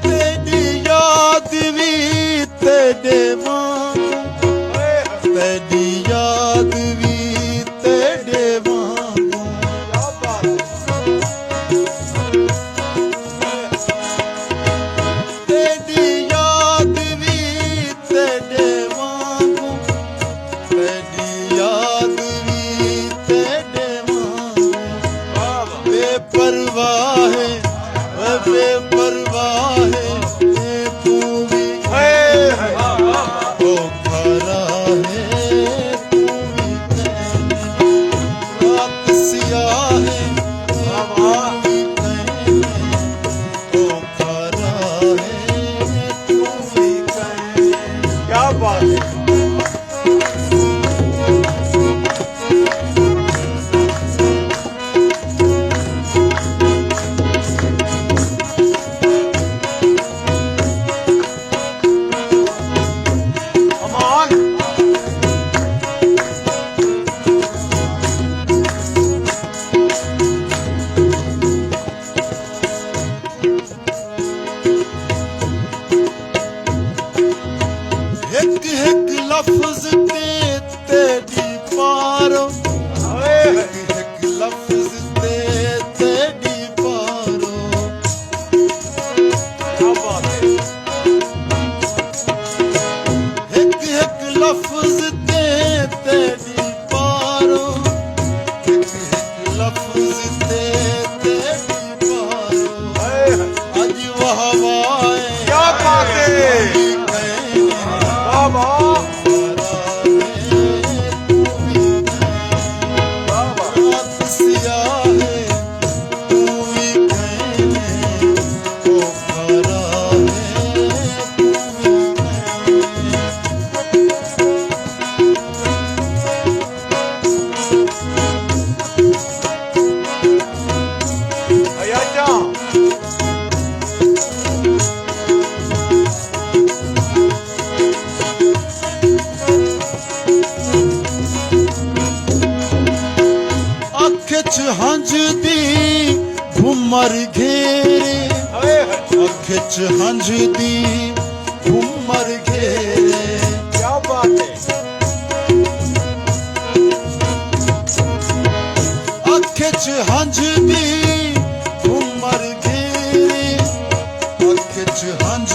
तेरी याद भी तेरे वांगू, तेरी याद भी तेरे वांगू, तेरी याद भी तेरे वांगू, तेरी याद भी तेरे वांगू, बेपरवाह है बेपरवाह है तू भी ओ खरा है तू भी रात सियाह है तू भी ओ खरा है तू भी क्या बात है। एक एक लफ्ज ते तेरी पारो, एक एक लफ्ज ते तेरी पारो, क्या बात है। एक एक लफ्ज ते तेरी पारो, एक एक लफ्ज ते तेरी पारो, आज वह हवाएं क्या बात है। बाबा हंज दी घुमर घेरे, अख हंज दी घुमर घेरे, क्या बात है। अख हंज दी घुमर घेरे, अख हंज